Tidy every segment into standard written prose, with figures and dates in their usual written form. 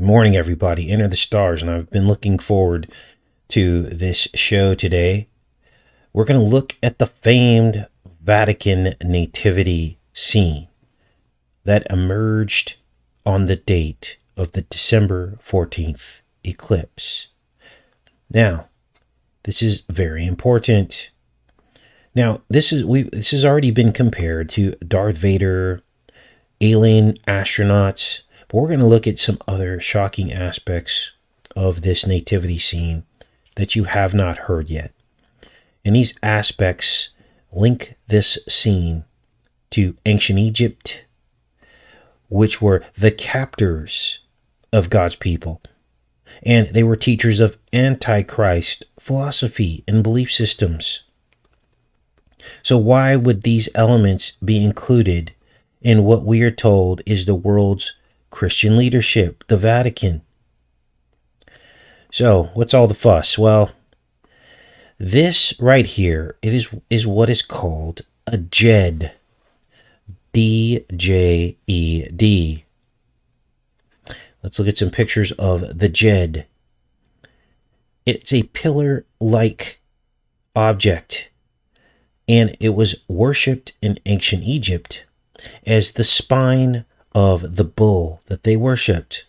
Good morning, everybody. Enter the stars, and I've been looking forward to this show today. We're going to look at the famed Vatican Nativity scene that emerged on the date of the December 14th eclipse. Now, this is very important. Now, this has already been compared to Darth Vader, alien astronauts. But we're going to look at some other shocking aspects of this nativity scene that you have not heard yet. And these aspects link this scene to ancient Egypt, which were the captors of God's people. And they were teachers of Antichrist philosophy and belief systems. So why would these elements be included in what we are told is the world's Christian leadership, the Vatican? So, what's all the fuss? Well, this right here, is what is called a DJED. D-J-E-D. Let's look at some pictures of the DJED. It's a pillar-like object, and it was worshipped in ancient Egypt as the spine of the bull that they worshipped.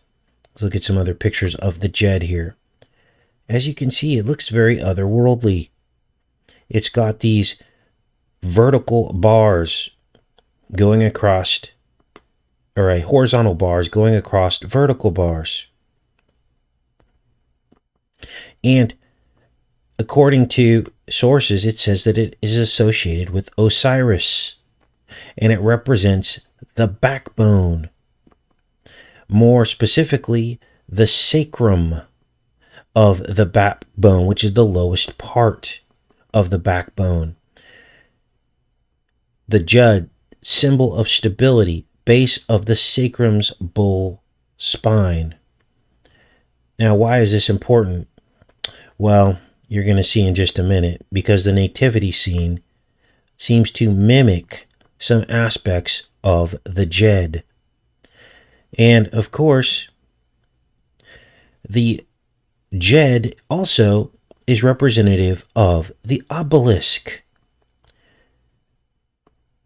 Let's look at some other pictures of the DJED here. As you can see, it looks very otherworldly. It's got these vertical bars going across, or a horizontal bars going across vertical bars. And according to sources, it says that it is associated with Osiris, and it represents the backbone. More specifically, the sacrum of the backbone, which is the lowest part of the backbone. The DJED, symbol of stability, base of the sacrum's bull spine. Now, why is this important? Well, you're going to see in just a minute, because the nativity scene seems to mimic some aspects of the DJED. And of course, the DJED also is representative of the obelisk.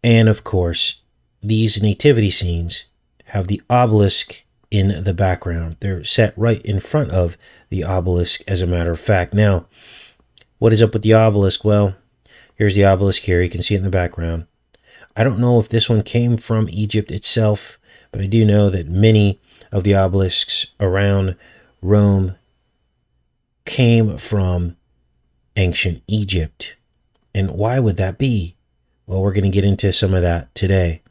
And of course, these nativity scenes have the obelisk in the background. They're set right in front of the obelisk, as a matter of fact. Now, what is up with the obelisk? Well, here's the obelisk here. You can see it in the background. I don't know if this one came from Egypt itself, but I do know that many of the obelisks around Rome came from ancient Egypt. And why would that be? Well, we're going to get into some of that today.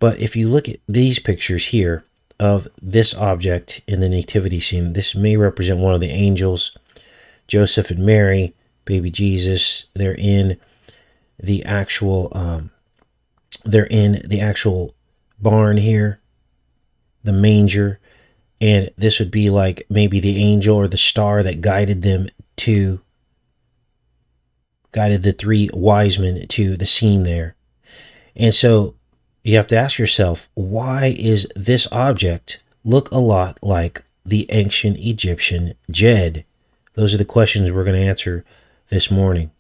But if you look at these pictures here of this object in the nativity scene, this may represent one of the angels, Joseph and Mary, baby Jesus. They're in the actual barn here, the manger, and this would be like maybe the angel or the star that guided the three wise men to the scene there. And so you have to ask yourself, why is this object look a lot like the ancient Egyptian DJED? Those are the questions we're going to answer this morning.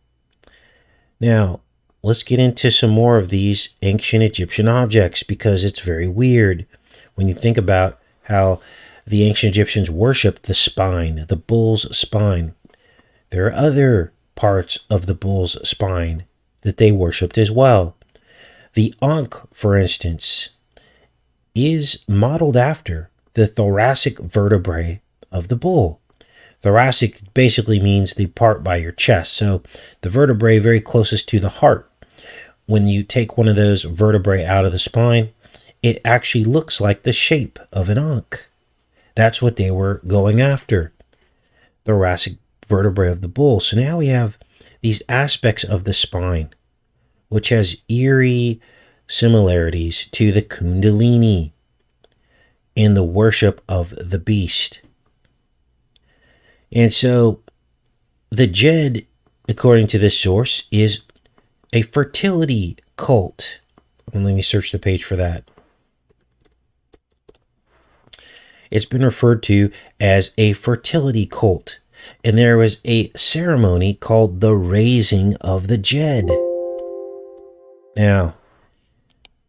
Now, let's get into some more of these ancient Egyptian objects, because it's very weird when you think about how the ancient Egyptians worshipped the spine, the bull's spine. There are other parts of the bull's spine that they worshipped as well. The ankh, for instance, is modeled after the thoracic vertebrae of the bull. Thoracic basically means the part by your chest, so the vertebrae very closest to the heart. When you take one of those vertebrae out of the spine, it actually looks like the shape of an ankh. That's what they were going after, thoracic vertebrae of the bull. So now we have these aspects of the spine, which has eerie similarities to the Kundalini in the worship of the beast. And so the DJED, according to this source, is a fertility cult. And let me search the page for that. it's been referred to as a fertility cult. And there was a ceremony called the raising of the dead. Now,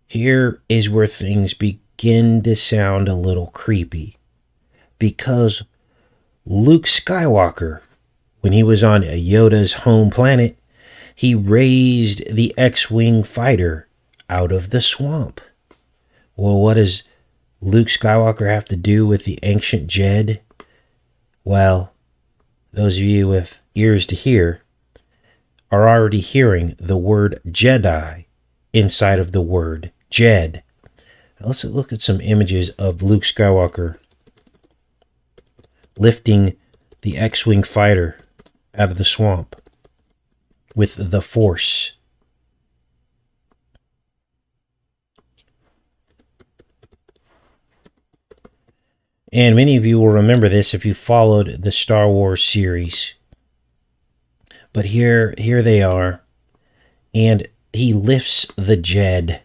here is where things begin to sound a little creepy. Because Luke Skywalker, when he was on Yoda's home planet, he raised the X-Wing fighter out of the swamp. Well, what does Luke Skywalker have to do with the ancient Jed? Well, those of you with ears to hear are already hearing the word Jedi inside of the word Jed. Now let's look at some images of Luke Skywalker lifting the X-Wing fighter out of the swamp with the Force. And many of you will remember this if you followed the Star Wars series. But here they are. And he lifts the Jed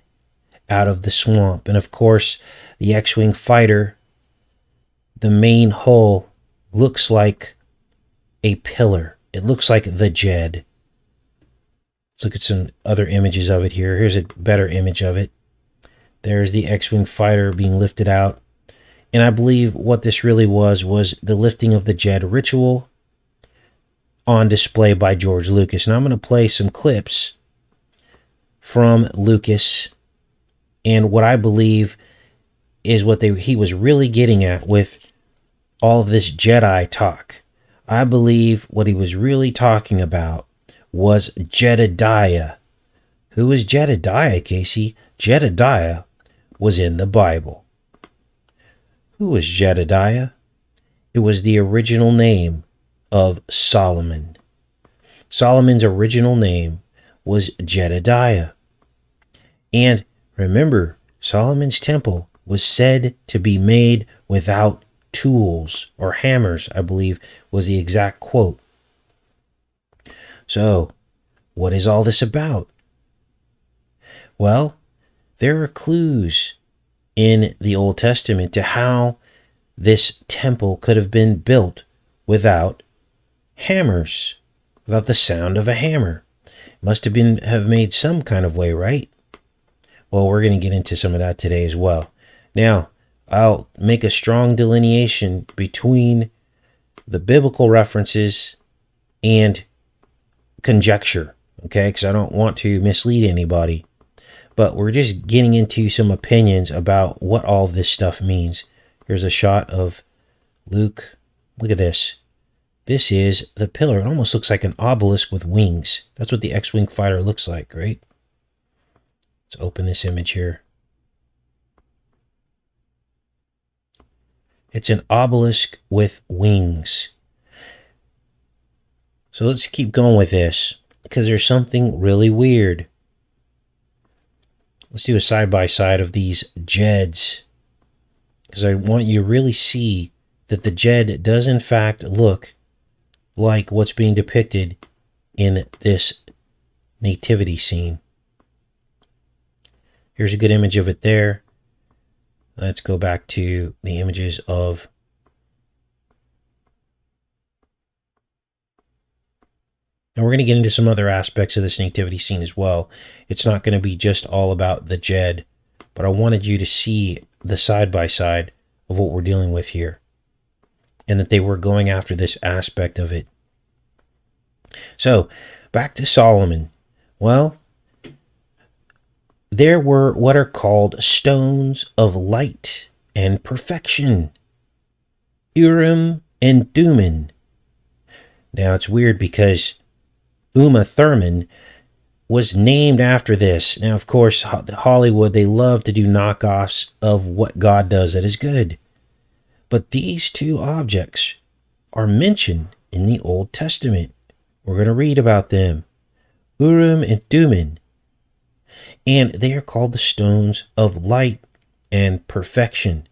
out of the swamp. And of course, the X-Wing fighter, the main hull, looks like a pillar. It looks like the Jed. Let's look at some other images of it here. Here's a better image of it. There's the X-Wing fighter being lifted out. And I believe what this really was the lifting of the Jed ritual on display by George Lucas. And I'm going to play some clips from Lucas and what I believe is what he was really getting at with all of this Jedi talk. I believe what he was really talking about was Jedediah. Who is Jedediah, Casey? Jedediah was in the Bible. Who was Jedediah? It was the original name of Solomon. Solomon's original name was Jedediah. And remember, Solomon's temple was said to be made without tools or hammers, I believe was the exact quote. So, what is all this about? Well, there are clues in the Old Testament to how this temple could have been built without hammers, without the sound of a hammer. It must have made some kind of way, right? Well, we're going to get into some of that today as well. Now, I'll make a strong delineation between the biblical references and conjecture, okay? Because I don't want to mislead anybody. But we're just getting into some opinions about what all of this stuff means. Here's a shot of Luke. Look at this. This is the pillar. It almost looks like an obelisk with wings. That's what the X-Wing fighter looks like, right? Let's open this image here. It's an obelisk with wings. So let's keep going with this because there's something really weird. Let's do a side-by-side of these Jeds because I want you to really see that the Jed does in fact look like what's being depicted in this nativity scene. Here's a good image of it there. Let's go back to the images of and we're going to get into some other aspects of this nativity scene as well. It's not going to be just all about the Jed, but I wanted you to see the side-by-side of what we're dealing with here and that they were going after this aspect of it. So, back to Solomon. Well, there were what are called stones of light and perfection. Urim and Thummim. Now, it's weird because Uma Thurman was named after this. Now, of course, Hollywood, they love to do knockoffs of what God does that is good. But these two objects are mentioned in the Old Testament. We're going to read about them. Urim and Thummim. And they are called the stones of light and perfection.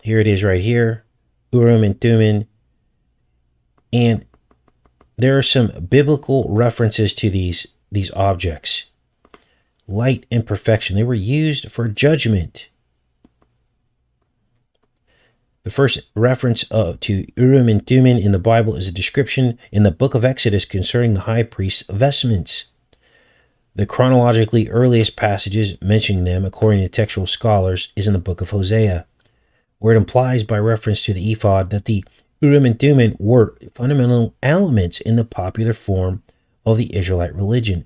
Here it is right here. Urim and Thummim. And there are some biblical references to these objects. Light and perfection. They were used for judgment. The first reference to Urim and Thummim in the Bible is a description in the book of Exodus concerning the high priest's vestments. The chronologically earliest passages mentioning them, according to textual scholars, is in the book of Hosea, where it implies by reference to the ephod that the Urim and Thummim were fundamental elements in the popular form of the Israelite religion.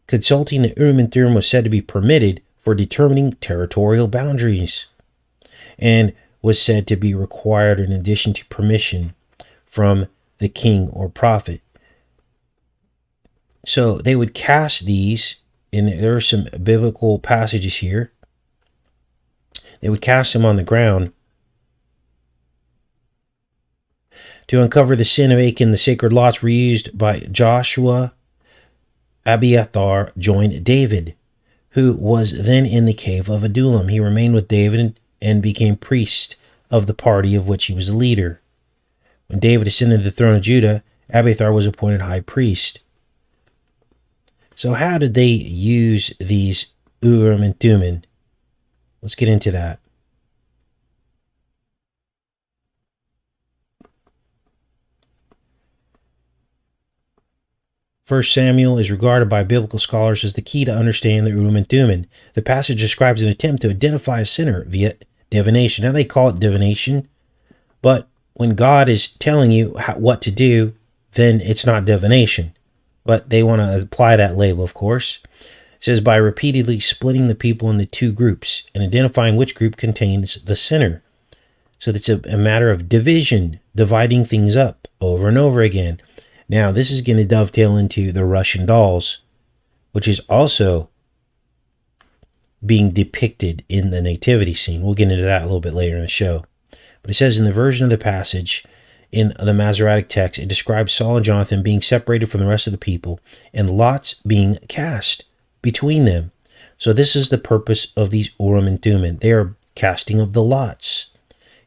Consulting the Urim and Thummim was said to be permitted for determining territorial boundaries, and was said to be required in addition to permission from the king or prophet. So they would cast these, and there are some biblical passages here. They would cast them on the ground to uncover the sin of Achan. The sacred lots were used by Joshua. Abiathar joined David, who was then in the cave of Adullam. He remained with David and became priest of the party of which he was the leader. When David ascended the throne of Judah, Abiathar was appointed high priest. So how did they use these Urim and Thummim? Let's get into that. First Samuel is regarded by biblical scholars as the key to understanding the Urim and Thummim. The passage describes an attempt to identify a sinner via divination. Now they call it divination, but when God is telling you what to do, then it's not divination. But they want to apply that label, of course. It says, by repeatedly splitting the people into two groups and identifying which group contains the sinner. So it's a matter of division, dividing things up over and over again. Now, this is going to dovetail into the Russian dolls, which is also being depicted in the nativity scene. We'll get into that a little bit later in the show. But it says in the version of the passage in the Masoretic text, it describes Saul and Jonathan being separated from the rest of the people and lots being cast between them. So this is the purpose of these Urim and Thummim. They are casting of the lots.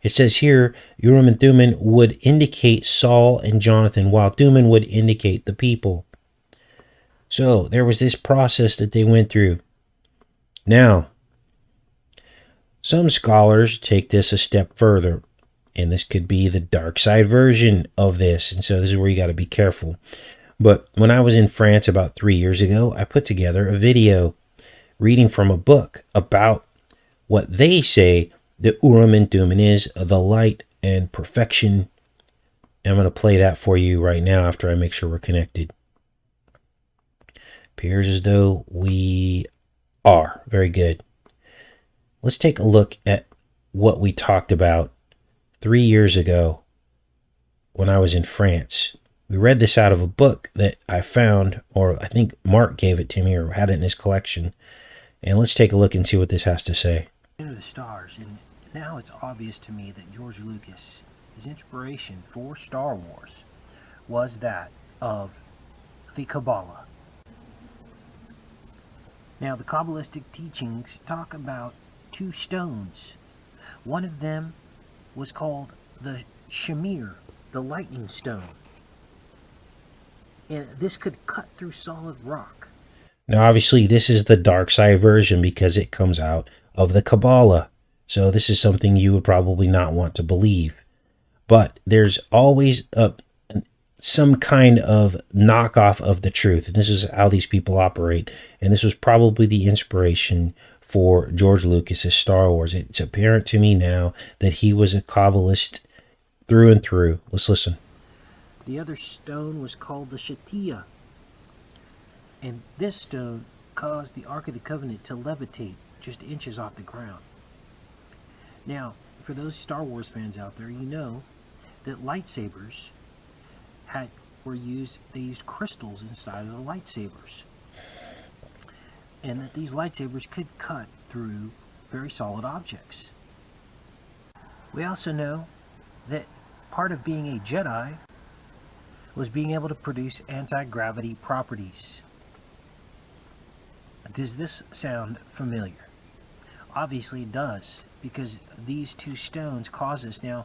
It says here, Urim and Thummim would indicate Saul and Jonathan, while Thummim would indicate the people. So there was this process that they went through. Now, some scholars take this a step further, and this could be the dark side version of this, and so this is where you got to be careful. But when I was in France about 3 years ago, I put together a video reading from a book about what they say the Urim and Thummim is, the light and perfection. I'm going to play that for you right now after I make sure we're connected. Appears as though we are. Very good. Let's take a look at what we talked about 3 years ago when I was in France. We read this out of a book that I found, or I think Mark gave it to me or had it in his collection. And let's take a look and see what this has to say. Into the stars, and now it's obvious to me that George Lucas, his inspiration for Star Wars was that of the Kabbalah. Now, the Kabbalistic teachings talk about two stones. One of them was called the Shamir, the lightning stone. And this could cut through solid rock. Now, obviously, this is the dark side version because it comes out of the Kabbalah. So this is something you would probably not want to believe. But there's always some kind of knockoff of the truth. And this is how these people operate. And this was probably the inspiration for George Lucas's Star Wars. It's apparent to me now that he was a Kabbalist through and through. Let's listen. The other stone was called the Shatia. And this stone caused the Ark of the Covenant to levitate just inches off the ground. Now, for those Star Wars fans out there, you know that lightsabers they used crystals inside of the lightsabers. And that these lightsabers could cut through very solid objects. We also know that part of being a Jedi was being able to produce anti-gravity properties. Does this sound familiar? Obviously it does, because these two stones cause this. Now,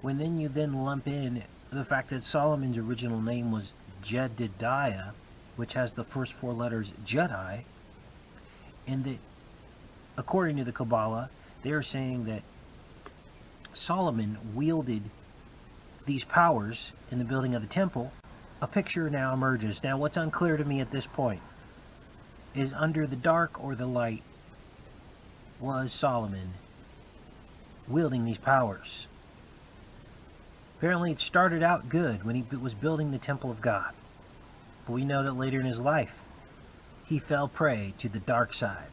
when you lump in the fact that Solomon's original name was Jedediah, which has the first four letters Jedi, and that according to the Kabbalah, they are saying that Solomon wielded these powers in the building of the temple, a picture now emerges. Now, what's unclear to me at this point is, under the dark or the light was Solomon wielding these powers? Apparently it started out good when he was building the temple of God. But we know that later in his life, he fell prey to the dark side.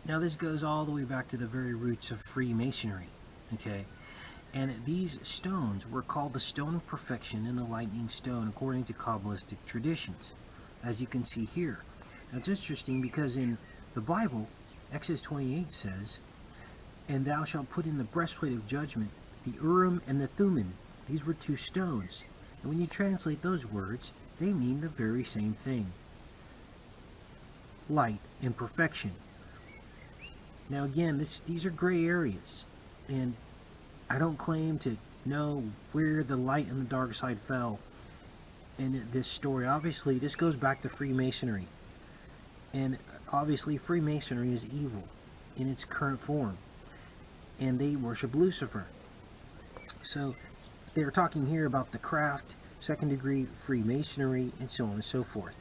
Now this goes all the way back to the very roots of Freemasonry, okay? And these stones were called the stone of perfection and the lightning stone according to Kabbalistic traditions, as you can see here. Now it's interesting because in the Bible, Exodus 28 says, "And thou shalt put in the breastplate of judgment the Urim and the Thummim." These were two stones. And when you translate those words, they mean the very same thing. Light and perfection. Now again, these are gray areas. And I don't claim to know where the light and the dark side fell in this story. Obviously, this goes back to Freemasonry. And obviously, Freemasonry is evil in its current form. And they worship Lucifer. So, they're talking here about the craft, second degree Freemasonry, and so on and so forth.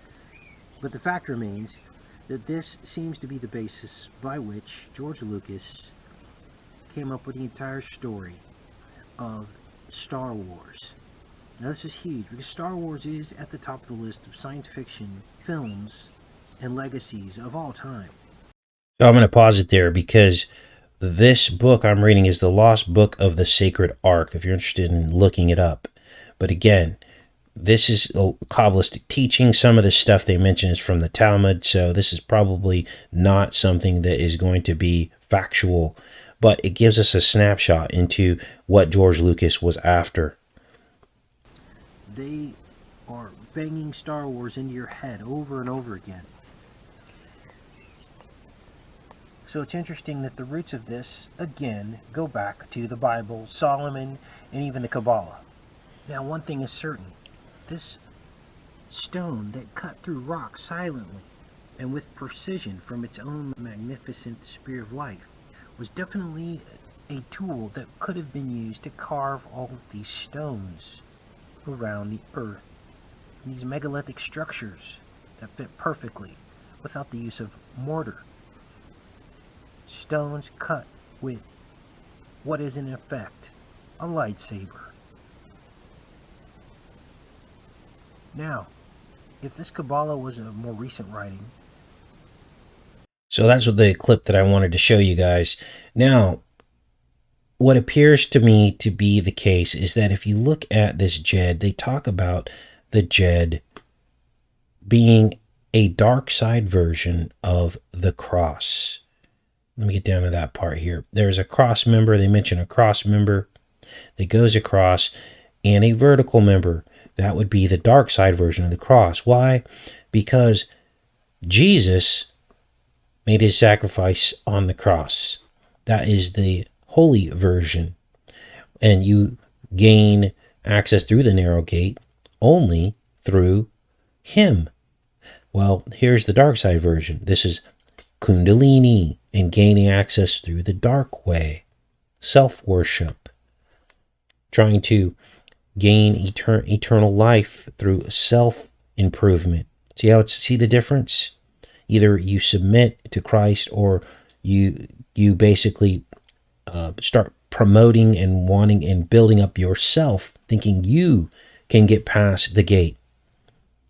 But the fact remains that this seems to be the basis by which George Lucas came up with the entire story of Star Wars. Now this is huge because Star Wars is at the top of the list of science fiction films and legacies of all time. So I'm going to pause it there because this book I'm reading is The Lost Book of the Sacred Ark, if you're interested in looking it up. But again, this is a Kabbalistic teaching. Some of the stuff they mention is from the Talmud, so this is probably not something that is going to be factual, but it gives us a snapshot into what George Lucas was after. They are banging Star Wars into your head over and over again. So it's interesting that the roots of this, again, go back to the Bible, Solomon, and even the Kabbalah. Now, one thing is certain. This stone that cut through rock silently and with precision from its own magnificent spear of life was definitely a tool that could have been used to carve all of these stones around the earth. These megalithic structures that fit perfectly without the use of mortar. Stones cut with what is in effect a lightsaber. Now, if this Kabbalah was a more recent writing... So that's what the clip that I wanted to show you guys. Now, what appears to me to be the case is that if you look at this Jed, they talk about the Jed being a dark side version of the cross. Let me get down to that part here. There's a cross member. They mention a cross member that goes across, and a vertical member. That would be the dark side version of the cross. Why? Because Jesus made his sacrifice on the cross. That is the holy version. And you gain access through the narrow gate only through him. Well, here's the dark side version. This is Kundalini and gaining access through the dark way. Self-worship. Trying to gain eternal life through self-improvement. See the difference? Either you submit to Christ or you basically start promoting and wanting and building up yourself, thinking you can get past the gate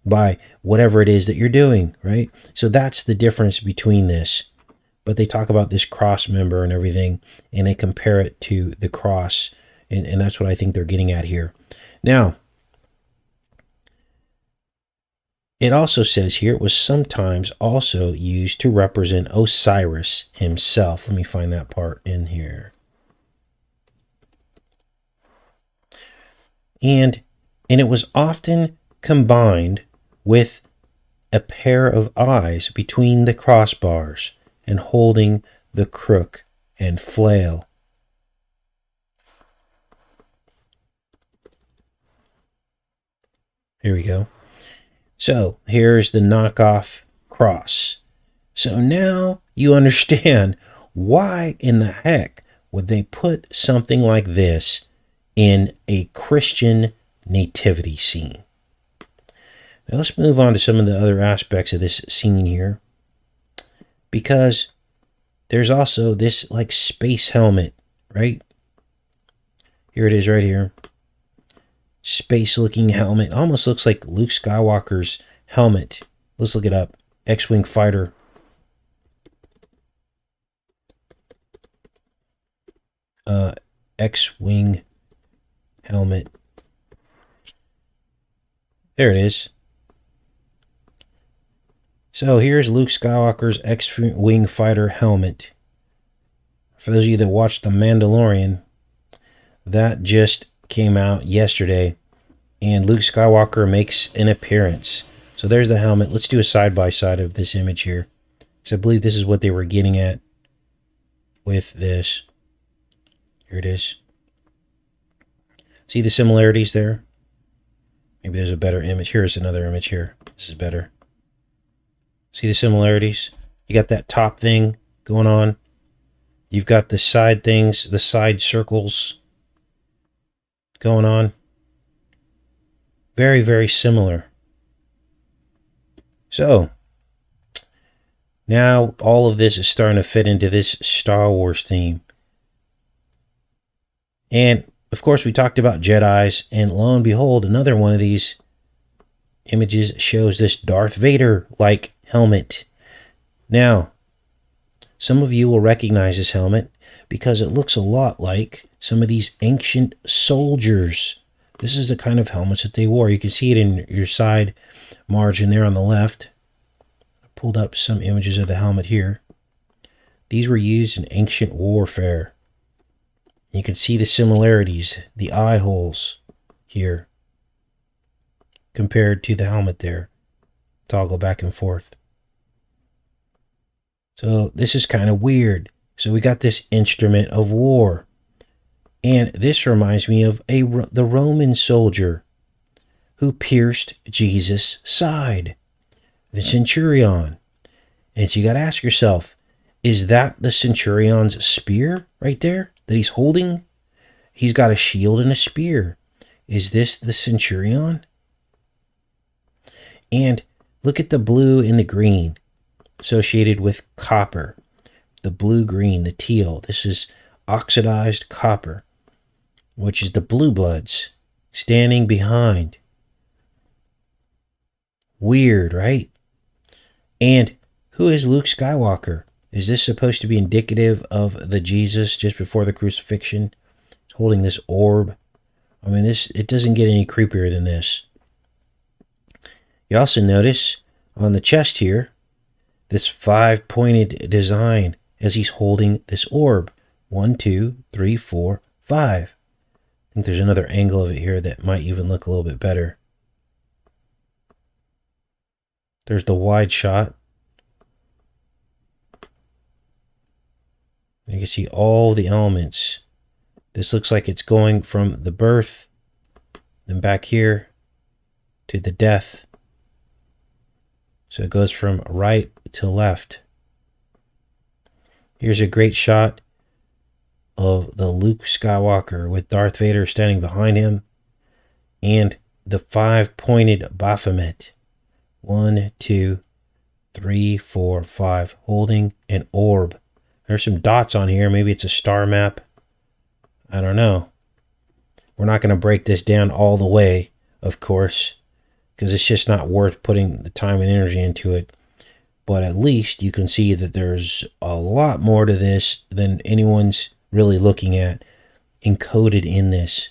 by whatever it is that you're doing, right? So that's the difference between this. But they talk about this cross member and everything, and they compare it to the cross, and that's what I think they're getting at here. Now, it also says here it was sometimes also used to represent Osiris himself. Let me find that part in here. And it was often combined with a pair of eyes between the crossbars and holding the crook and flail. Here we go. So here's the knockoff cross. So now you understand why in the heck would they put something like this in a Christian nativity scene? Now let's move on to some of the other aspects of this scene here, because there's also this like space helmet, right? Here it is right here. Space looking helmet. Almost looks like Luke Skywalker's helmet. Let's look it up. X-Wing fighter. X-Wing helmet. There it is. So here's Luke Skywalker's X-Wing fighter helmet. For those of you that watched The Mandalorian, that just came out yesterday, and Luke Skywalker makes an appearance. So there's the helmet. Let's do a side-by-side of this image here, because I believe this is what they were getting at with this. Here it is. See the similarities there? Maybe there's a better image. Here's another image here. This is better. See the similarities? You got that top thing going on. You've got the side things, the side circles going on. Very, very similar. So, now all of this is starting to fit into this Star Wars theme. And, of course, we talked about Jedis, and lo and behold, another one of these images shows this Darth Vader-like helmet. Now, some of you will recognize this helmet because it looks a lot like some of these ancient soldiers. This is the kind of helmets that they wore. You can see it in your side margin there on the left. I pulled up some images of the helmet here. These were used in ancient warfare. You can see the similarities, the eye holes here, compared to the helmet there. Toggle back and forth. So this is kind of weird. So we got this instrument of war. And this reminds me of the Roman soldier who pierced Jesus' side, the centurion. And so you got to ask yourself, is that the centurion's spear right there that he's holding? He's got a shield and a spear. Is this the centurion? And look at the blue and the green associated with copper. The blue, green, the teal. This is oxidized copper, which is the blue bloods standing behind. Weird, right? And who is Luke Skywalker? Is this supposed to be indicative of the Jesus just before the crucifixion? He's holding this orb. I mean, it doesn't get any creepier than this. You also notice on the chest here, this 5-pointed design as he's holding this orb. 1, 2, 3, 4, 5. I think there's another angle of it here that might even look a little bit better. There's the wide shot. You can see all the elements. This looks like it's going from the birth, then back here to the death. So it goes from right to left. Here's a great shot of the Luke Skywalker with Darth Vader standing behind him and the 5-pointed Baphomet. 1, 2, 3, 4, 5, holding an orb. There's some dots on here. Maybe it's a star map. I don't know. We're not going to break this down all the way, of course, because it's just not worth putting the time and energy into it. But at least you can see that there's a lot more to this than anyone's really looking at encoded in this.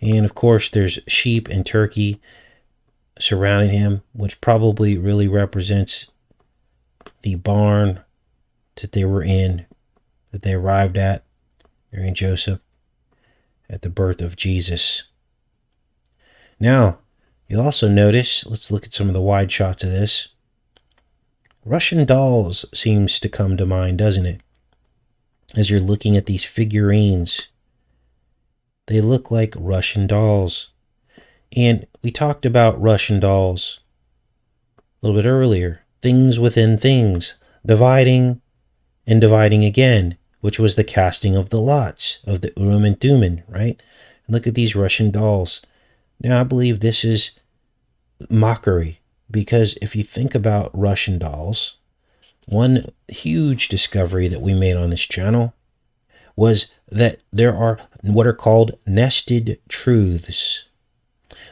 And of course, there's sheep and turkey surrounding him, which probably really represents the barn that they were in, that they arrived at, Mary and Joseph, at the birth of Jesus. Now, you also notice, let's look at some of the wide shots of this. Russian dolls seems to come to mind, doesn't it? As you're looking at these figurines, they look like Russian dolls. And we talked about Russian dolls a little bit earlier. Things within things, dividing and dividing again, which was the casting of the lots of the Urim and Thummim, right? And look at these Russian dolls. Now, I believe this is mockery, because if you think about Russian dolls, one huge discovery that we made on this channel was that there are what are called nested truths.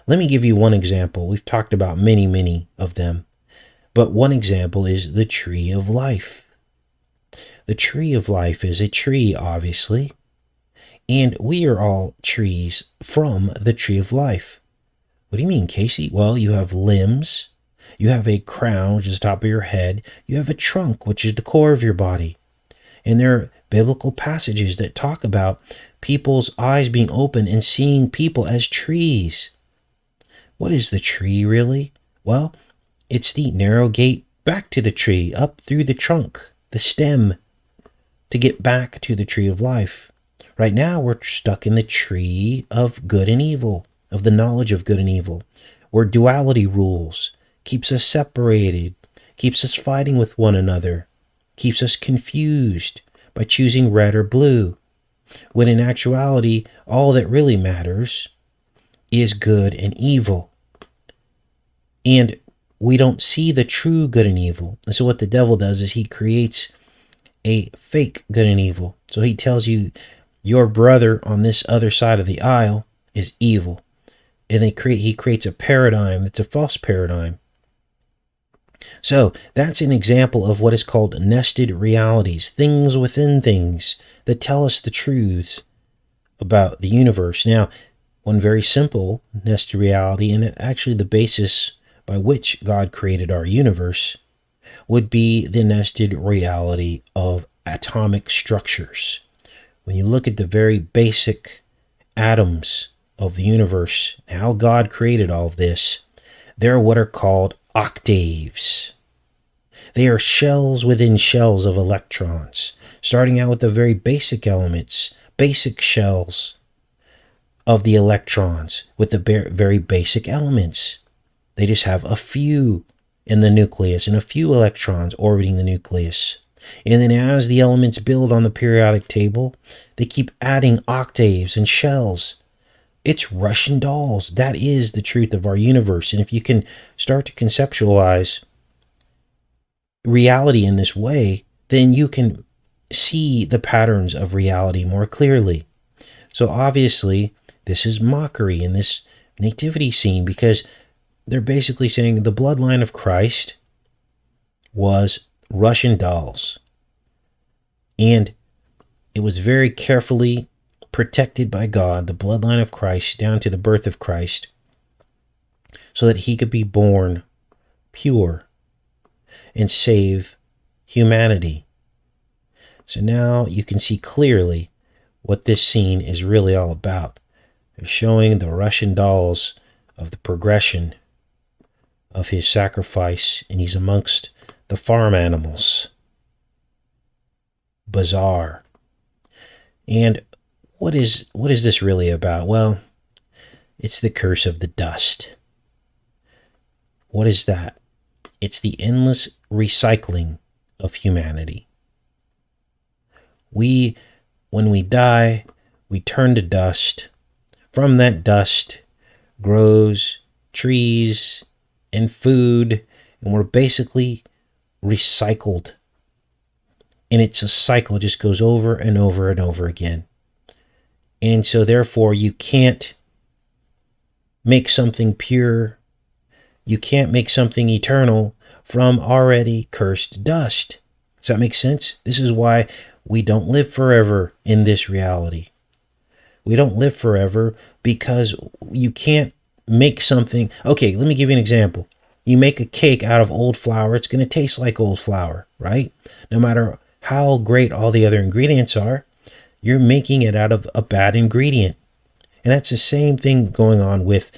Let me give you one example. We've talked about many of them, but one example is the tree of life. The tree of life is a tree, obviously, and we are all trees from the tree of life. What do you mean, Casey? Well, you have limbs, you have a crown, which is the top of your head, you have a trunk, which is the core of your body. And there are biblical passages that talk about people's eyes being open and seeing people as trees. What is the tree really? Well, it's the narrow gate back to the tree, up through the trunk, the stem, to get back to the tree of life. Right now, we're stuck in the tree of good and evil, of the knowledge of good and evil, where duality rules, keeps us separated, keeps us fighting with one another, keeps us confused by choosing red or blue, when in actuality, all that really matters is good and evil. And we don't see the true good and evil. And so what the devil does is he creates a fake good and evil. So he tells you your brother on this other side of the aisle is evil. And he creates a paradigm that's a false paradigm. So that's an example of what is called nested realities, things within things that tell us the truths about the universe. Now, one very simple nested reality, and actually the basis by which God created our universe, would be the nested reality of atomic structures. When you look at the very basic atoms of the universe, how God created all of this, they're what are called octaves. They are shells within shells of electrons, starting out with the very basic elements, basic shells of the electrons with the very basic elements. They just have a few in the nucleus and a few electrons orbiting the nucleus. And then as the elements build on the periodic table, they keep adding octaves and shells. It's Russian dolls. That is the truth of our universe. And if you can start to conceptualize reality in this way, then you can see the patterns of reality more clearly. So obviously, this is mockery in this nativity scene, because they're basically saying the bloodline of Christ was Russian dolls. And it was very carefully protected by God, the bloodline of Christ, down to the birth of Christ, so that he could be born pure and save humanity. So now you can see clearly what this scene is really all about. They're showing the Russian dolls of the progression of his sacrifice, and he's amongst the farm animals. Bizarre. And what is this really about? Well, it's the curse of the dust. What is that? It's the endless recycling of humanity. When we die, we turn to dust. From that dust grows trees and food, and we're basically recycled. And it's a cycle, it just goes over and over and over again. And so therefore you can't make something pure, you can't make something eternal from already cursed dust. Does that make sense? This is why we don't live forever in this reality. We don't live forever because you can't make something. Okay, let me give you an example. You make a cake out of old flour, it's going to taste like old flour, right? No matter how great all the other ingredients are, you're making it out of a bad ingredient. And that's the same thing going on with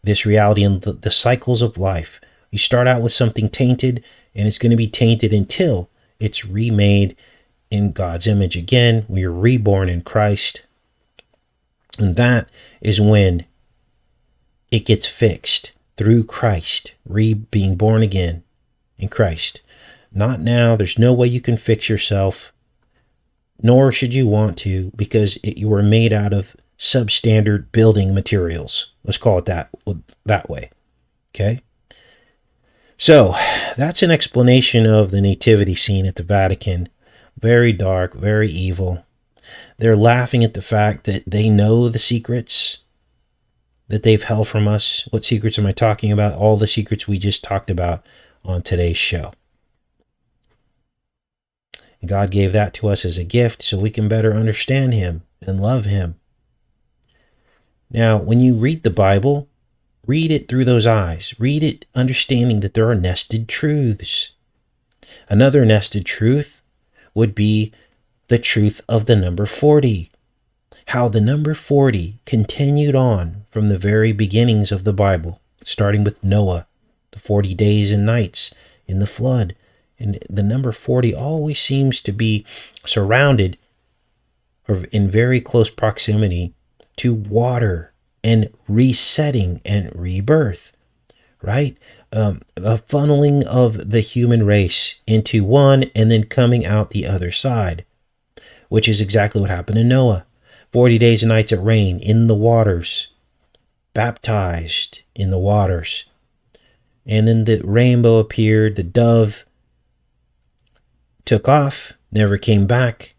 this reality and the cycles of life. You start out with something tainted, and it's going to be tainted until it's remade in God's image again, when you're reborn in Christ. And that is when it gets fixed through Christ, being born again in Christ. Not now. There's no way you can fix yourself. nor should you want to, because you were made out of substandard building materials. Let's call it that way. Okay? So, that's an explanation of the nativity scene at the Vatican. Very dark, very evil. They're laughing at the fact that they know the secrets that they've held from us. What secrets am I talking about? All the secrets we just talked about on today's show. God gave that to us as a gift so we can better understand Him and love Him. Now, when you read the Bible, read it through those eyes. Read it understanding that there are nested truths. Another nested truth would be the truth of the number 40. How the number 40 continued on from the very beginnings of the Bible, starting with Noah, the 40 days and nights in the flood. And the number 40 always seems to be surrounded or in very close proximity to water and resetting and rebirth, right? A funneling of the human race into one and then coming out the other side, which is exactly what happened to Noah. 40 days and nights it rained in the waters, baptized in the waters. And then the rainbow appeared, the dove took off, never came back.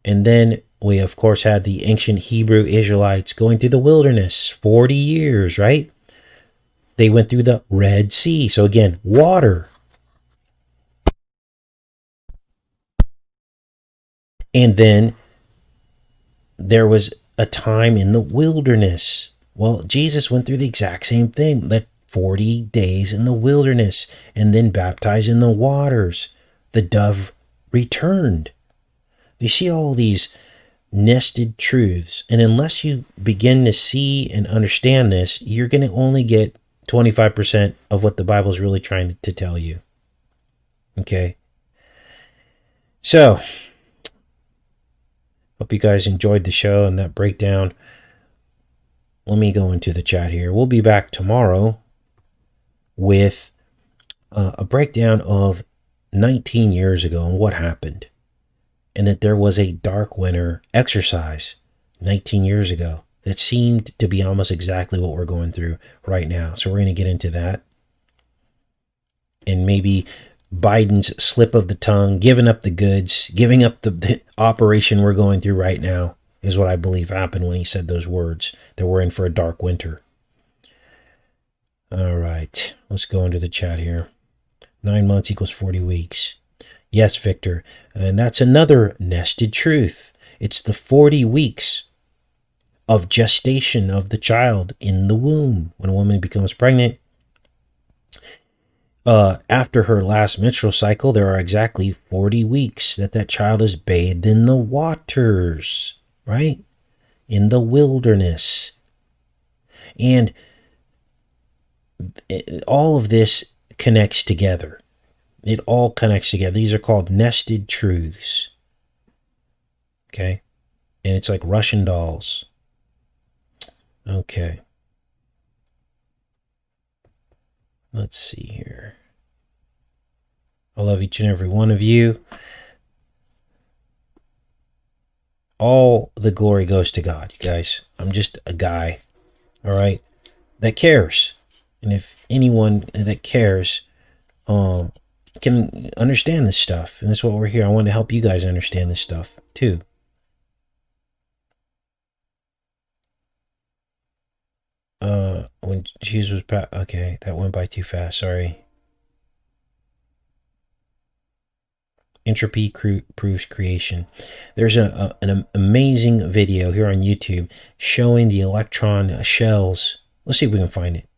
And then we, of course, had the ancient Hebrew Israelites going through the wilderness, 40 years, right? They went through the Red Sea. So again, water. And then there was a time in the wilderness. Well, Jesus went through the exact same thing, that 40 days in the wilderness, and then baptized in the waters. The dove returned. You see all these nested truths, and unless you begin to see and understand this, you're going to only get 25% of what the Bible is really trying to tell you. Okay? So, hope you guys enjoyed the show and that breakdown. Let me go into the chat here. We'll be back tomorrow with a breakdown of 19 years ago and what happened. And that there was a dark winter exercise 19 years ago that seemed to be almost exactly what we're going through right now. So we're going to get into that. And maybe Biden's slip of the tongue, giving up the goods, giving up the operation we're going through right now is what I believe happened when he said those words, that we're in for a dark winter. All right, let's go into the chat here. 9 months equals 40 weeks. Yes, Victor. And that's another nested truth. It's the 40 weeks of gestation of the child in the womb. When a woman becomes pregnant, after her last menstrual cycle, there are exactly 40 weeks that child is bathed in the waters, right? In the wilderness. And all of this connects together. It all connects together. These are called nested truths. Okay? And it's like Russian dolls. Okay. Let's see here. I love each and every one of you. All the glory goes to God, you guys. I'm just a guy, all right, that cares. And if anyone that cares can understand this stuff, and that's what we're here. I want to help you guys understand this stuff too. When Jesus was okay, that went by too fast. Sorry. Entropy proves creation. There's an amazing video here on YouTube showing the electron shells. Let's see if we can find it.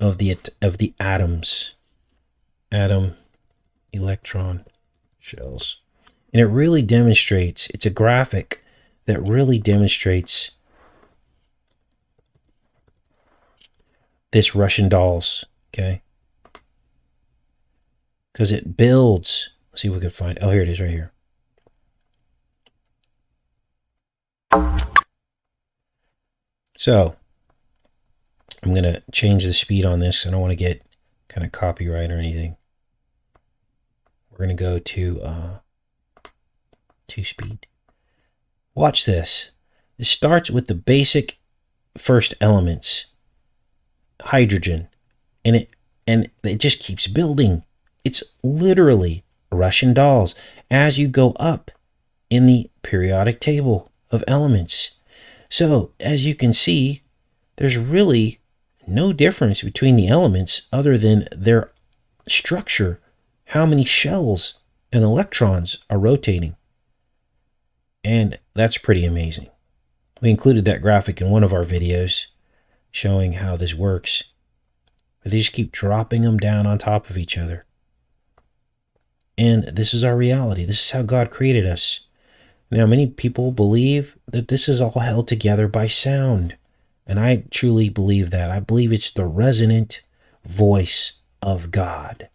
Of the atoms. Atom electron shells. And it really demonstrates, it's a graphic that really demonstrates this Russian dolls, okay? Because it builds. Let's see if we can find, oh, here it is right here. So, I'm going to change the speed on this. I don't want to get kind of copyright or anything. We're going to go to 2-speed. Watch this. This starts with the basic first elements, hydrogen, and it just keeps building. It's literally Russian dolls as you go up in the periodic table of elements. So as you can see, there's really no difference between the elements other than their structure, how many shells and electrons are rotating. And that's pretty amazing. We included that graphic in one of our videos showing how this works. But they just keep dropping them down on top of each other. And this is our reality. This is how God created us. Now, many people believe that this is all held together by sound. And I truly believe that. I believe it's the resonant voice of God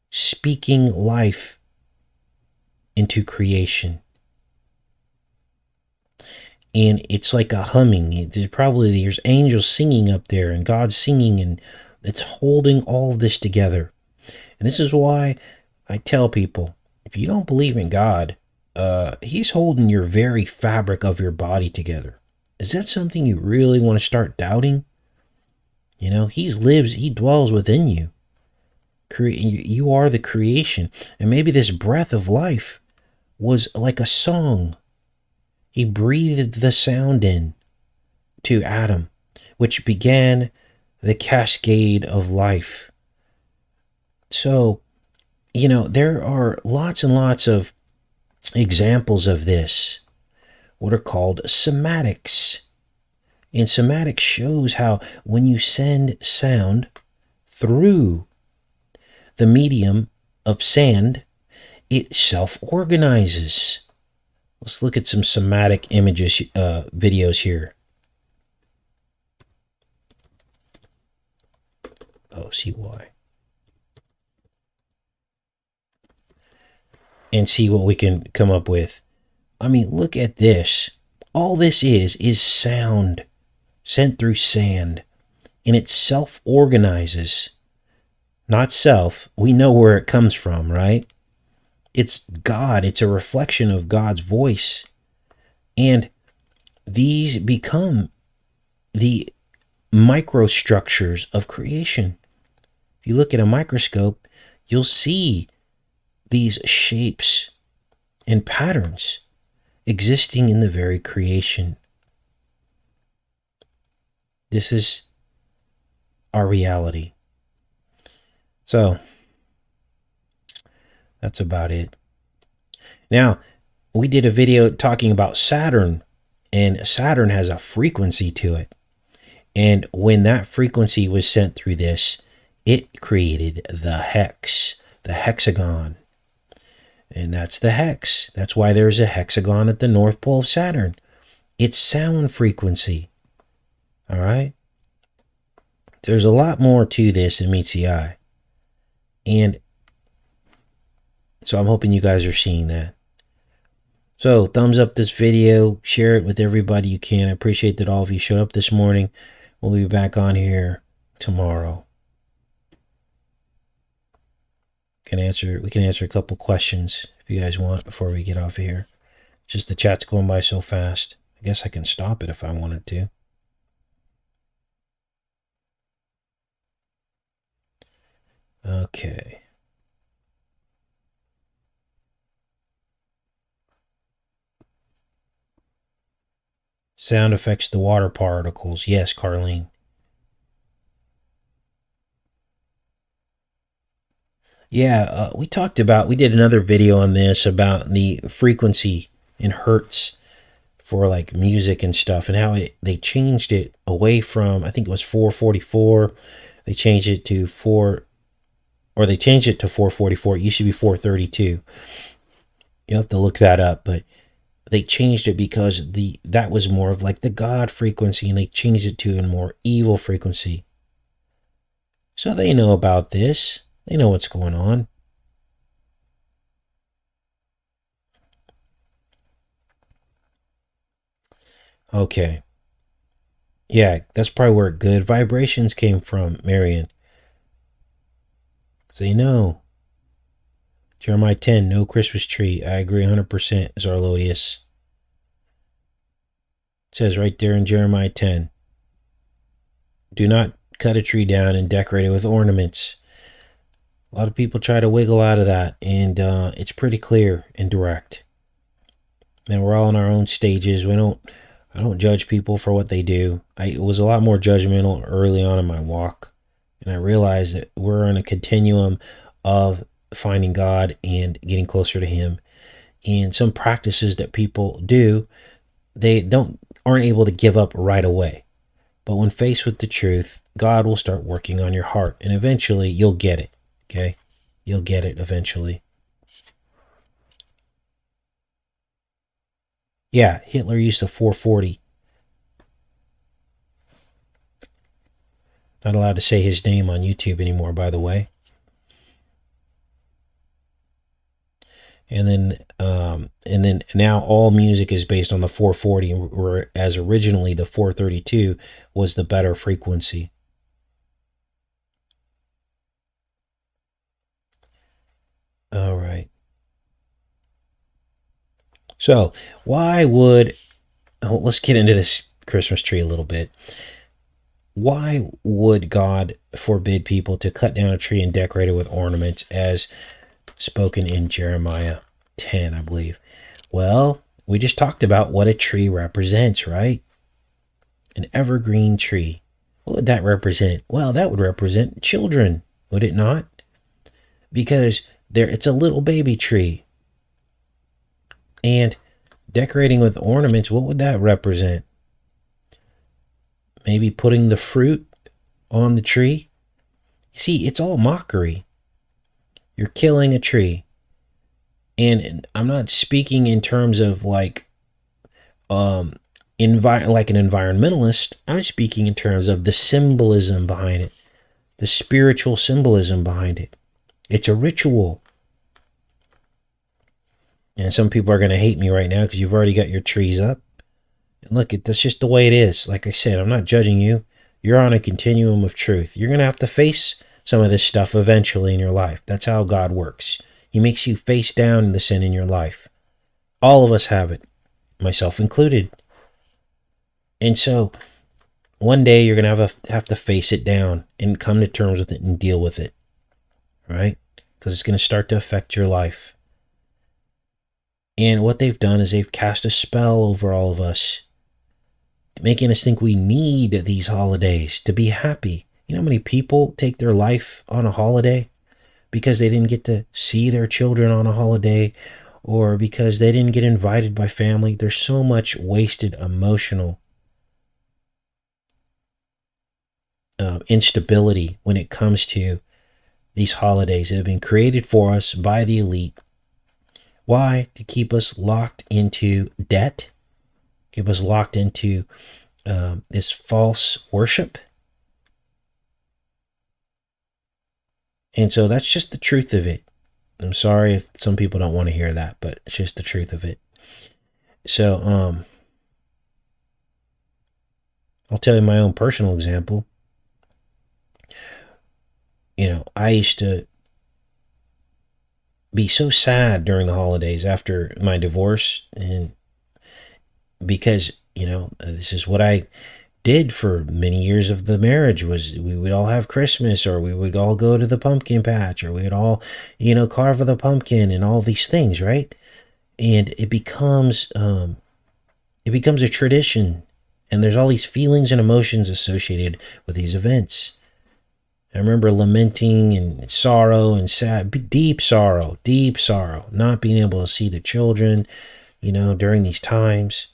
speaking life into creation. And it's like a humming. There's angels singing up there and God's singing, and it's holding all of this together. And this is why I tell people, if you don't believe in God, he's holding your very fabric of your body together. Is that something you really want to start doubting? You know, he dwells within you. You are the creation. And maybe this breath of life was like a song. He breathed the sound in to Adam, which began the cascade of life. So, you know, there are lots and lots of examples of this, what are called cymatics. And cymatics shows how when you send sound through the medium of sand, it self-organizes. Let's look at some cymatic images, videos here. Oh, see why. And see what we can come up with. I mean, look at this. All this is sound sent through sand. And it self-organizes. Not self. We know where it comes from, right? It's God. It's a reflection of God's voice. And these become the microstructures of creation. If you look at a microscope, you'll see these shapes and patterns existing in the very creation. This is our reality. So, that's about it. Now, we did a video talking about Saturn, and Saturn has a frequency to it. And when that frequency was sent through this, it created the hex, the hexagon. And that's the hex. That's why there's a hexagon at the North Pole of Saturn. It's sound frequency. All right? There's a lot more to this than meets the eye. And so I'm hoping you guys are seeing that. So thumbs up this video, share it with everybody you can. I appreciate that all of you showed up this morning. We'll be back on here tomorrow. We can answer a couple questions if you guys want before we get off of here. Just the chat's going by so fast. I guess I can stop it if I wanted to. Okay. Sound affects the water particles. Yes, Carlene. Yeah, we did another video on this about the frequency in hertz for like music and stuff, and how they changed it away from, I think it was 444. They changed it to 444. It used to be 432. You'll have to look that up, but they changed it because that was more of like the God frequency, and they changed it to a more evil frequency. So they know about this. They know what's going on. Okay. Yeah, that's probably where good vibrations came from, Marion. So you know. Jeremiah 10, no Christmas tree. I agree 100%, Zarlodius. It says right there in Jeremiah 10, do not cut a tree down and decorate it with ornaments. A lot of people try to wiggle out of that, and it's pretty clear and direct. Now, we're all in our own stages. I don't judge people for what they do. I was a lot more judgmental early on in my walk, and I realized that we're on a continuum of finding God and getting closer to Him. And some practices that people do, they aren't able to give up right away. But when faced with the truth, God will start working on your heart, and eventually you'll get it. Okay? You'll get it eventually. Yeah, Hitler used a 440. Not allowed to say his name on YouTube anymore, by the way. And then now all music is based on the 440, whereas originally the 432 was the better frequency. All right. So let's get into this Christmas tree a little bit. Why would God forbid people to cut down a tree and decorate it with ornaments, as spoken in Jeremiah 10, I believe? Well, we just talked about what a tree represents, right? An evergreen tree. What would that represent? Well, that would represent children, would it not? Because it's a little baby tree. And decorating with ornaments, what would that represent? Maybe putting the fruit on the tree? See, it's all mockery. You're killing a tree. And I'm not speaking in terms of like an environmentalist. I'm speaking in terms of the symbolism behind it, the spiritual symbolism behind it. It's a ritual. And some people are going to hate me right now because you've already got your trees up. And look, that's just the way it is. Like I said, I'm not judging you. You're on a continuum of truth. You're going to have to face some of this stuff eventually in your life. That's how God works. He makes you face down the sin in your life. All of us have it, myself included. And so one day you're going to have to face it down and come to terms with it and deal with it. Right? Because it's going to start to affect your life. And what they've done is they've cast a spell over all of us, making us think we need these holidays to be happy. You know how many people take their life on a holiday because they didn't get to see their children on a holiday, or because they didn't get invited by family? There's so much wasted emotional instability when it comes to these holidays that have been created for us by the elite. Why? To keep us locked into debt, keep us locked into this false worship. And so that's just the truth of it. I'm sorry if some people don't want to hear that, but it's just the truth of it. So I'll tell you my own personal example. You know, I used to be so sad during the holidays after my divorce, and because, you know, this is what I did for many years of the marriage, was we would all have Christmas, or we would all go to the pumpkin patch, or we would all, you know, carve the pumpkin and all these things, right? And it becomes a tradition, and there's all these feelings and emotions associated with these events. I remember lamenting and sorrow and deep sorrow, not being able to see the children, you know, during these times,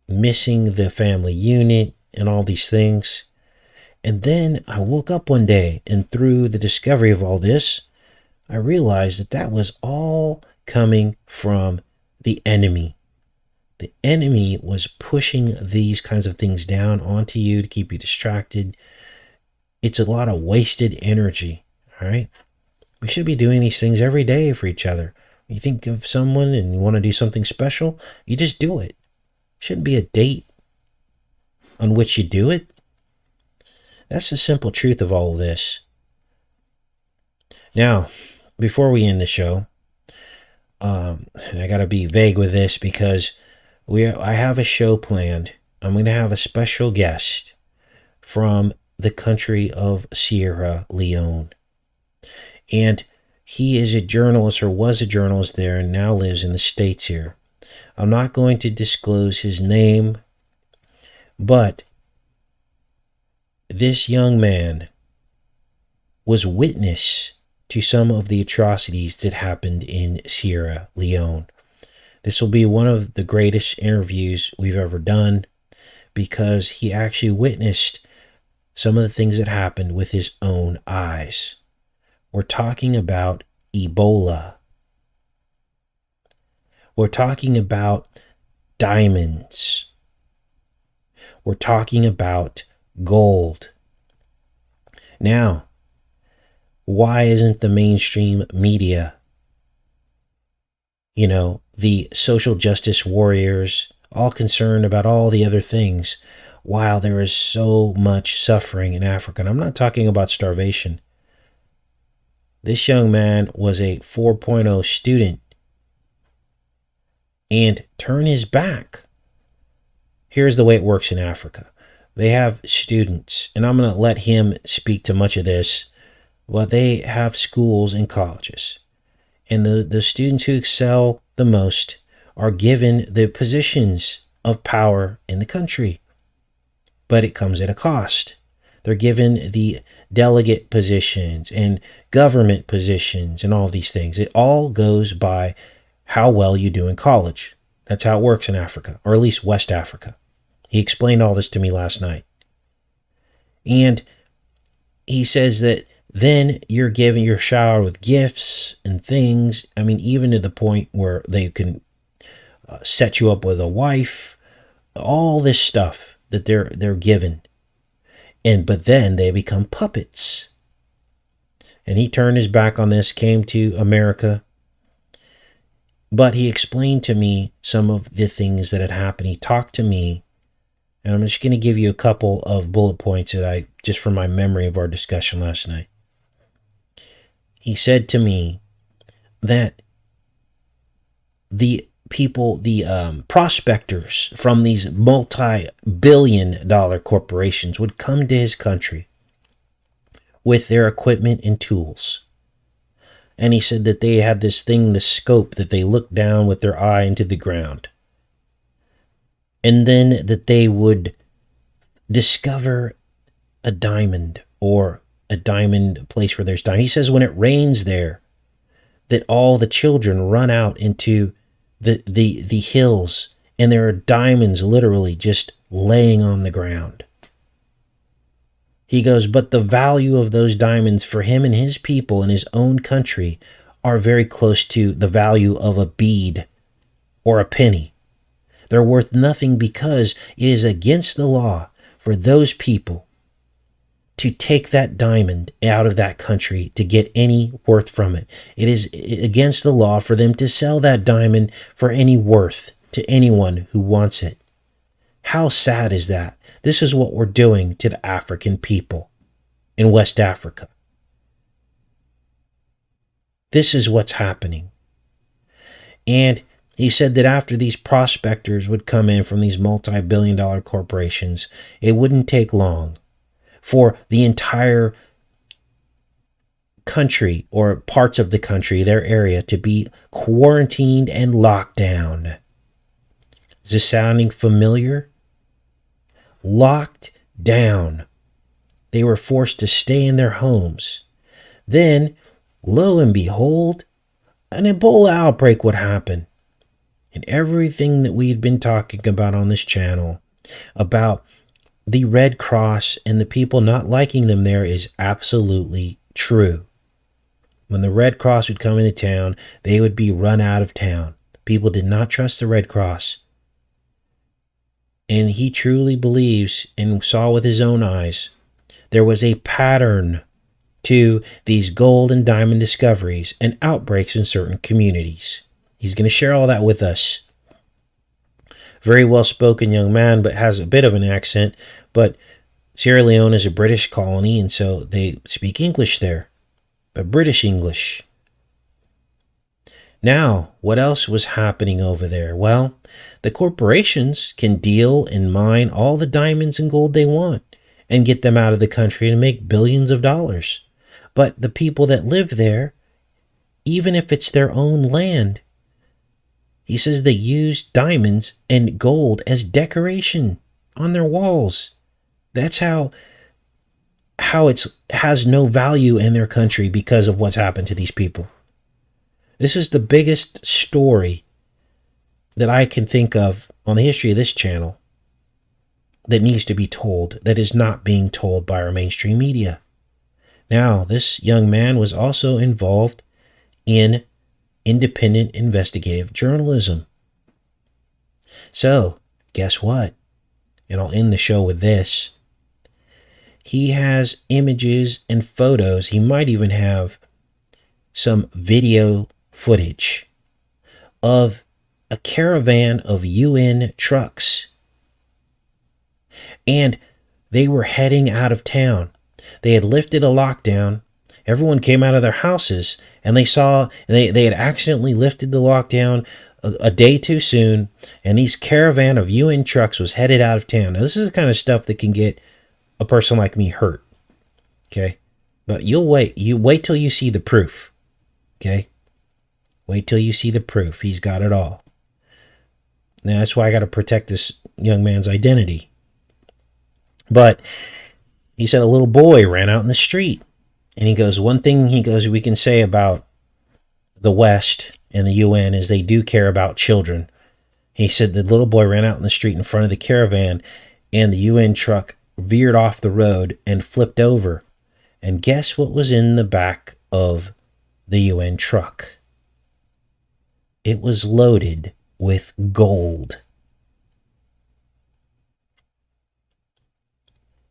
missing the family unit and all these things. And then I woke up one day, and through the discovery of all this, I realized that that was all coming from the enemy. The enemy was pushing these kinds of things down onto you to keep you distracted. It's a lot of wasted energy, all right? We should be doing these things every day for each other. When you think of someone and you want to do something special, you just do it. Shouldn't be a date on which you do it. That's the simple truth of all of this. Now, before we end the show, and I got to be vague with this because I have a show planned. I'm going to have a special guest from the country of Sierra Leone. And he is a journalist, or was a journalist there, and now lives in the States here. I'm not going to disclose his name, but this young man was witness to some of the atrocities that happened in Sierra Leone. This will be one of the greatest interviews we've ever done because he actually witnessed some of the things that happened with his own eyes. We're talking about Ebola. We're talking about diamonds. We're talking about gold. Now, why isn't the mainstream media, the social justice warriors, all concerned about all the other things, while there is so much suffering in Africa? And I'm not talking about starvation. This young man was a 4.0 student and turned his back. Here's the way it works in Africa. They have students, and I'm going to let him speak to much of this, but they have schools and colleges. And the students who excel the most are given the positions of power in the country. But it comes at a cost. They're given the delegate positions and government positions and all these things. It all goes by how well you do in college. That's how it works in Africa, or at least West Africa. He explained all this to me last night. And he says that then you're showered with gifts and things. I mean, even to the point where they can set you up with a wife, all this stuff that they're given. But then they become puppets. And he turned his back on this, came to America. But he explained to me some of the things that had happened. He talked to me, and I'm just going to give you a couple of bullet points that just from my memory of our discussion last night. He said to me that the people, the prospectors from these multi-billion-dollar corporations would come to his country with their equipment and tools. And he said that they had this thing, the scope, that they looked down with their eye into the ground. And then that they would discover a diamond, or a diamond place where there's diamond. He says when it rains there, that all the children run out into the hills, and there are diamonds literally just laying on the ground. He goes, but the value of those diamonds for him and his people in his own country are very close to the value of a bead or a penny. They're worth nothing because it is against the law for those people to take that diamond out of that country to get any worth from it. It is against the law for them to sell that diamond for any worth to anyone who wants it. How sad is that? This is what we're doing to the African people in West Africa. This is what's happening. And he said that after these prospectors would come in from these multi-billion-dollar corporations, it wouldn't take long for the entire country, or parts of the country, their area, to be quarantined and locked down. Is this sounding familiar? Locked down. They were forced to stay in their homes. Then, lo and behold, an Ebola outbreak would happen. And everything that we had been talking about on this channel, about the Red Cross and the people not liking them there, is absolutely true. When the Red Cross would come into town, they would be run out of town. People did not trust the Red Cross. And he truly believes, and saw with his own eyes, there was a pattern to these gold and diamond discoveries and outbreaks in certain communities. He's going to share all that with us. Very well-spoken young man, but has a bit of an accent. But Sierra Leone is a British colony, and so they speak English there, but British English. Now, what else was happening over there? Well, the corporations can deal and mine all the diamonds and gold they want and get them out of the country and make billions of dollars. But the people that live there, even if it's their own land, he says they use diamonds and gold as decoration on their walls. That's how it has no value in their country because of what's happened to these people. This is the biggest story that I can think of on the history of this channel that needs to be told, that is not being told by our mainstream media. Now, this young man was also involved in independent investigative journalism. So, guess what? And I'll end the show with this. He has images and photos. He might even have some video footage of a caravan of UN trucks. And they were heading out of town. They had lifted a lockdown. Everyone came out of their houses and they had accidentally lifted the lockdown a day too soon. And these caravan of UN trucks was headed out of town. Now, this is the kind of stuff that can get a person like me hurt. Okay. But you wait till you see the proof. Okay. Wait till you see the proof. He's got it all. Now, that's why I got to protect this young man's identity. But he said a little boy ran out in the street. And he goes, one thing we can say about the West and the UN is they do care about children. He said the little boy ran out in the street in front of the caravan and the UN truck veered off the road and flipped over. And guess what was in the back of the UN truck? It was loaded with gold.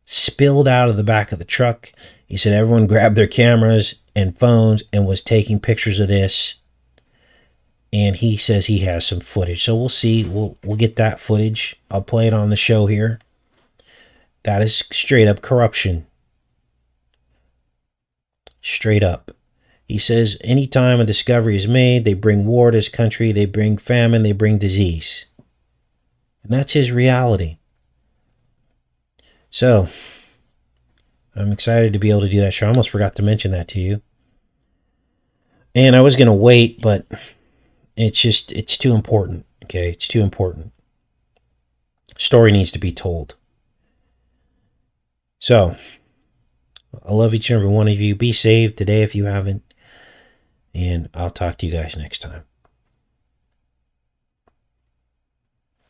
Spilled out of the back of the truck. He said everyone grabbed their cameras and phones and was taking pictures of this. And he says he has some footage. So we'll see. We'll get that footage. I'll play it on the show here. That is straight up corruption. Straight up. He says anytime a discovery is made, they bring war to his country, they bring famine, they bring disease. And that's his reality. So, I'm excited to be able to do that show. I almost forgot to mention that to you. And I was going to wait, but it's too important. Okay, it's too important. Story needs to be told. So, I love each and every one of you. Be saved today if you haven't. And I'll talk to you guys next time.